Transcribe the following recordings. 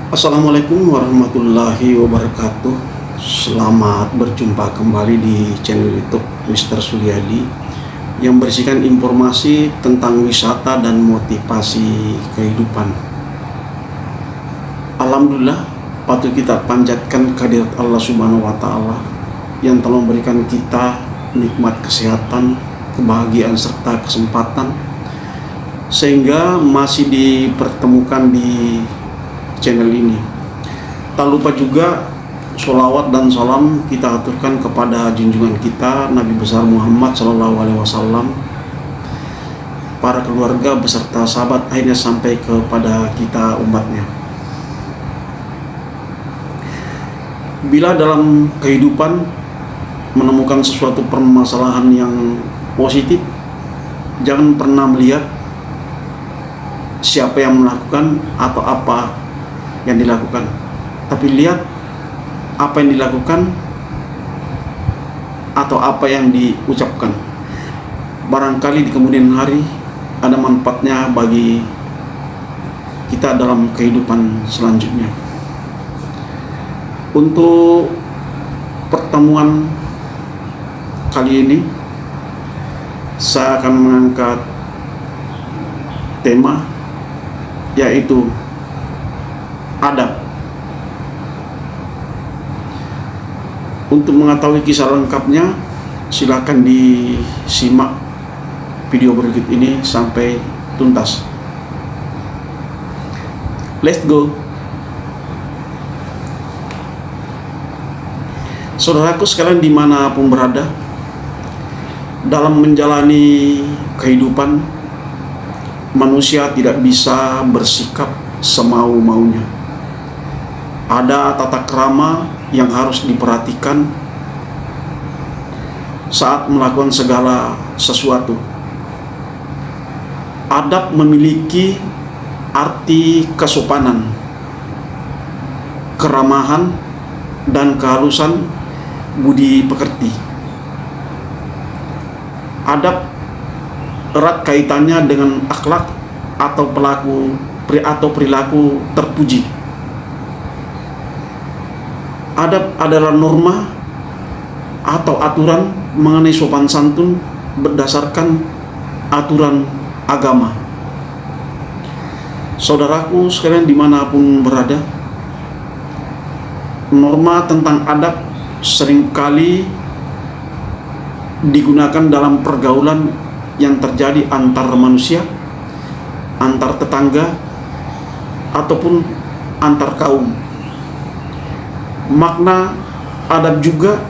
Assalamualaikum warahmatullahi wabarakatuh. Selamat berjumpa kembali di channel YouTube Mr. Suryadi yang berisikan informasi tentang wisata dan motivasi kehidupan. Alhamdulillah, patut kita panjatkan kehadirat Allah Subhanahu wa taala yang telah memberikan kita nikmat kesehatan, kebahagiaan serta kesempatan sehingga masih dipertemukan di channel ini. Tak lupa juga sholawat dan salam kita aturkan kepada junjungan kita Nabi besar Muhammad SAW, para keluarga beserta sahabat, akhirnya sampai kepada kita umatnya. Bila dalam kehidupan menemukan sesuatu permasalahan yang positif, jangan pernah melihat siapa yang melakukan atau apa yang dilakukan, tapi lihat apa yang dilakukan atau apa yang diucapkan. Barangkali di kemudian hari ada manfaatnya bagi kita dalam kehidupan selanjutnya. Untuk pertemuan kali ini saya akan mengangkat tema yaitu adab. Untuk mengetahui kisah lengkapnya, silakan disimak video berikut ini sampai tuntas. Let's go. Saudaraku sekalian dimanapun berada, dalam menjalani kehidupan, manusia tidak bisa bersikap semau-maunya. Ada tata krama yang harus diperhatikan saat melakukan segala sesuatu. Adab memiliki arti kesopanan, keramahan, dan kehalusan budi pekerti. Adab erat kaitannya dengan akhlak atau perilaku terpuji. Adab adalah norma atau aturan mengenai sopan santun berdasarkan aturan agama. Saudaraku sekalian dimanapun berada, norma tentang adab seringkali digunakan dalam pergaulan yang terjadi antar manusia, antar tetangga, ataupun antar kaum. Makna adab juga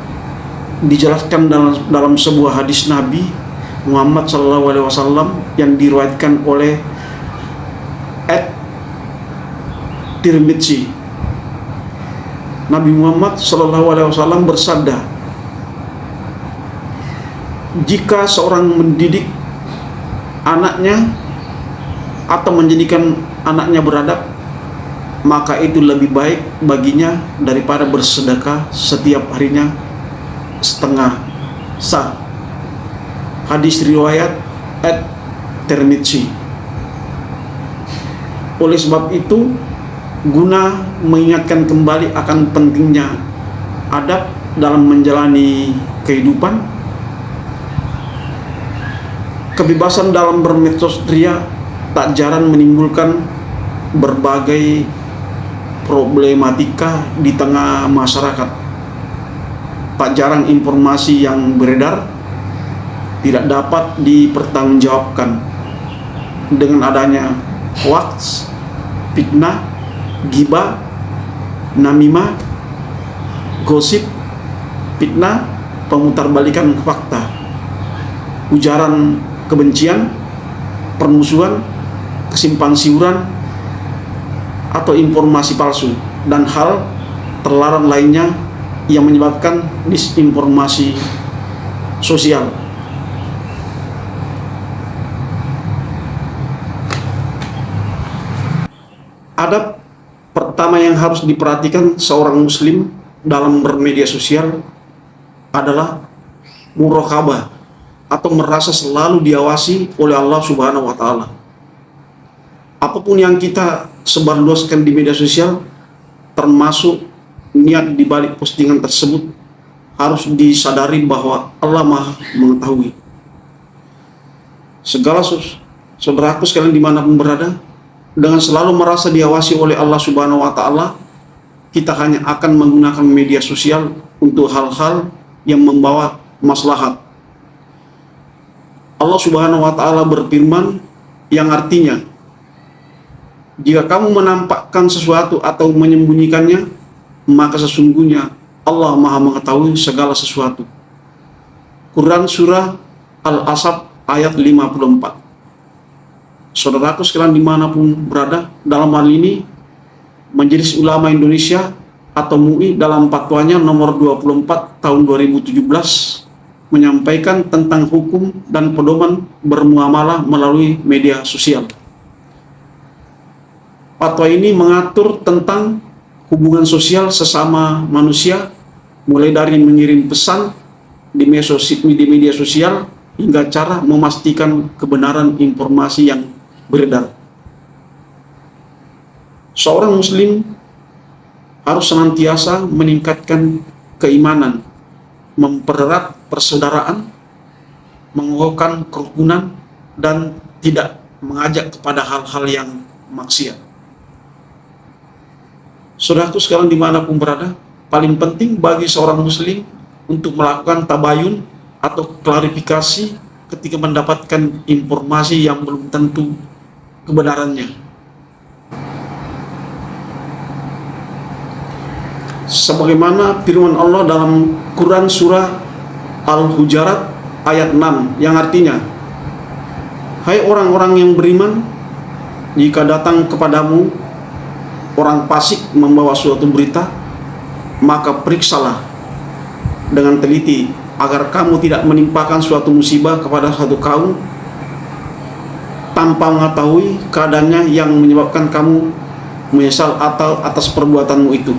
dijelaskan dalam sebuah hadis Nabi Muhammad SAW yang diriwayatkan oleh Tirmidzi. Nabi Muhammad SAW bersabda, jika seorang mendidik anaknya atau menjadikan anaknya beradab, maka itu lebih baik baginya daripada bersedekah setiap harinya setengah sah. Hadis riwayat Tirmidzi. Oleh sebab itu, guna mengingatkan kembali akan pentingnya adab dalam menjalani kehidupan, kebebasan dalam bermedsos ria tak jarang menimbulkan berbagai problematika di tengah masyarakat. Tak jarang informasi yang beredar tidak dapat dipertanggungjawabkan dengan adanya hoax, fitnah, ghibah, namimah, gosip, fitnah, pemutarbalikan fakta, ujaran kebencian, permusuhan, kesimpang siuran, atau informasi palsu, dan hal terlarang lainnya yang menyebabkan disinformasi sosial. Adab pertama yang harus diperhatikan seorang muslim dalam bermedia sosial adalah muraqabah atau merasa selalu diawasi oleh Allah Subhanahu wa taala. Apapun yang kita sebarluaskan di media sosial termasuk niat di balik postingan tersebut, harus disadari bahwa Allah Maha mengetahui. Segala saudaraku sekalian dimanapun berada, dengan selalu merasa diawasi oleh Allah Subhanahu wa Ta'ala, kita hanya akan menggunakan media sosial untuk hal-hal yang membawa maslahat. Allah Subhanahu wa Ta'ala berfirman yang artinya, jika kamu menampakkan sesuatu atau menyembunyikannya, maka sesungguhnya Allah Maha mengetahui segala sesuatu. Quran Surah Al-Asab ayat 54. Saudaraku sekalian dimanapun berada, dalam hal ini Majelis Ulama Indonesia atau MUI dalam fatwanya nomor 24 tahun 2017 menyampaikan tentang hukum dan pedoman bermuamalah melalui media sosial. Fatwa ini mengatur tentang hubungan sosial sesama manusia, mulai dari mengirim pesan di media sosial hingga cara memastikan kebenaran informasi yang beredar. Seorang muslim harus senantiasa meningkatkan keimanan, mempererat persaudaraan, mengokohkan kerukunan, dan tidak mengajak kepada hal-hal yang maksiat. Saudaraku sekalian dimanapun berada, paling penting bagi seorang muslim untuk melakukan tabayun atau klarifikasi ketika mendapatkan informasi yang belum tentu kebenarannya. Sebagaimana firman Allah dalam Quran Surah Al-Hujarat ayat 6 yang artinya, hai orang-orang yang beriman, jika datang kepadamu orang fasik membawa suatu berita, maka periksalah dengan teliti agar kamu tidak menimpakan suatu musibah kepada satu kaum tanpa mengetahui keadaannya yang menyebabkan kamu menyesal atau atas perbuatanmu itu.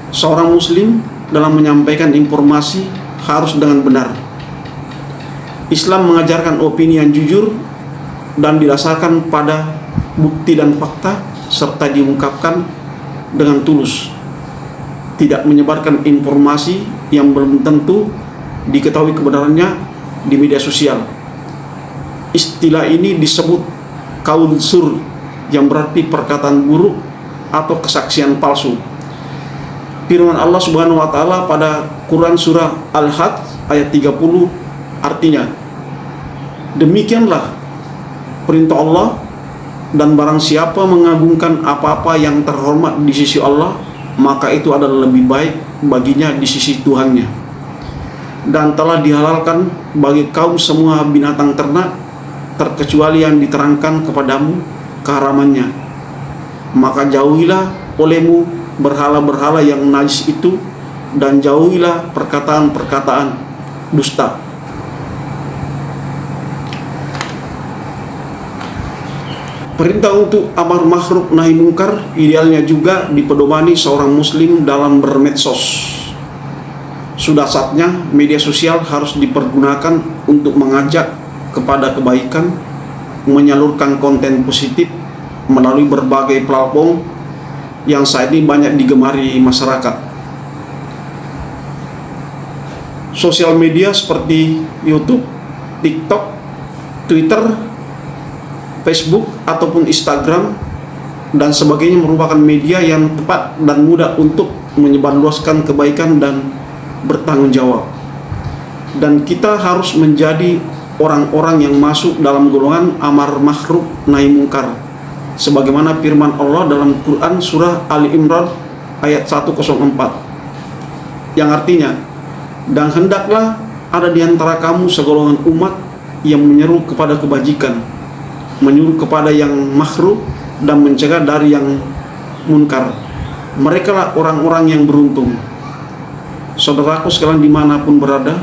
Seorang muslim dalam menyampaikan informasi harus dengan benar. Islam mengajarkan opini yang jujur dan didasarkan pada bukti dan fakta, serta diungkapkan dengan tulus, tidak menyebarkan informasi yang belum tentu diketahui kebenarannya di media sosial. Istilah ini disebut qaul zur, yang berarti perkataan buruk atau kesaksian palsu. Firman Allah Subhanahu wa Ta'ala pada Quran Surah Al-Hajj ayat 30 artinya, demikianlah perintah Allah, dan barang siapa mengagungkan apa-apa yang terhormat di sisi Allah, maka itu adalah lebih baik baginya di sisi Tuhannya. Dan telah dihalalkan bagi kaum semua binatang ternak, terkecuali yang diterangkan kepadamu keharamannya. Maka jauhilah olehmu berhala-berhala yang najis itu, dan jauhilah perkataan-perkataan dusta. Perintah untuk amar ma'ruf nahi mungkar idealnya juga dipedomani seorang muslim dalam bermedsos. Sudah saatnya media sosial harus dipergunakan untuk mengajak kepada kebaikan, menyalurkan konten positif melalui berbagai platform yang saat ini banyak digemari masyarakat. Sosial media seperti YouTube, TikTok, Twitter, Facebook ataupun Instagram dan sebagainya merupakan media yang tepat dan mudah untuk menyebarluaskan kebaikan dan bertanggung jawab. Dan kita harus menjadi orang-orang yang masuk dalam golongan amar ma'ruf nahi mungkar, sebagaimana firman Allah dalam Quran Surah Ali Imran ayat 104 yang artinya, dan hendaklah ada di antara kamu segolongan umat yang menyeru kepada kebajikan, menyuruh kepada yang ma'ruf dan mencegah dari yang munkar. Mereka lah orang-orang yang beruntung. Saudaraku sekalian dimanapun berada,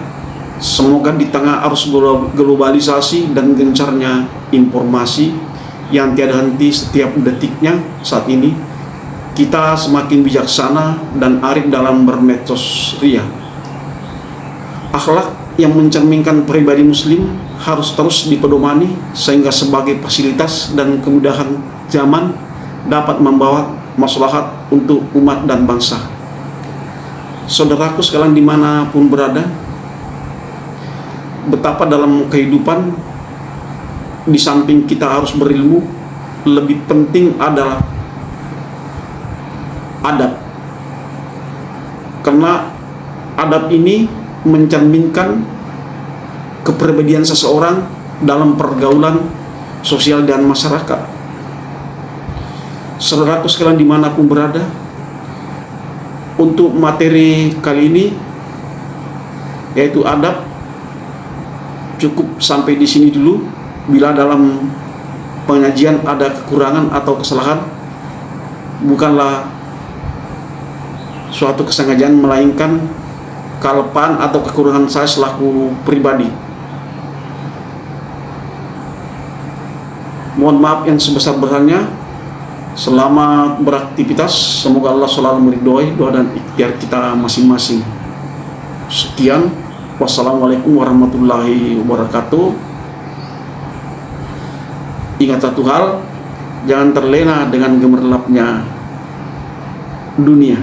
semoga di tengah arus globalisasi dan gencarnya informasi yang tiada henti setiap detiknya saat ini, kita semakin bijaksana dan arif dalam bermedsos ria. Akhlak yang mencerminkan pribadi muslim harus terus dipedomani, sehingga sebagai fasilitas dan kemudahan zaman dapat membawa maslahat untuk umat dan bangsa. Saudaraku sekalian dimanapun berada, betapa dalam kehidupan di samping kita harus berilmu, lebih penting adalah adab. Karena adab ini mencerminkan kepribadian seseorang dalam pergaulan sosial dan masyarakat. Saudaraku sekalian dimanapun berada, untuk materi kali ini yaitu adab, cukup sampai di sini dulu. Bila dalam pengajian ada kekurangan atau kesalahan, bukanlah suatu kesengajaan, melainkan kelupaan atau kekurangan saya selaku pribadi. Mohon maaf yang sebesar-besarnya. Selamat beraktivitas. Semoga Allah selalu meridhoi doa dan ikhtiar kita masing-masing. Sekian. Wassalamualaikum warahmatullahi wabarakatuh. Ingat satu hal, jangan terlena dengan gemerlapnya dunia.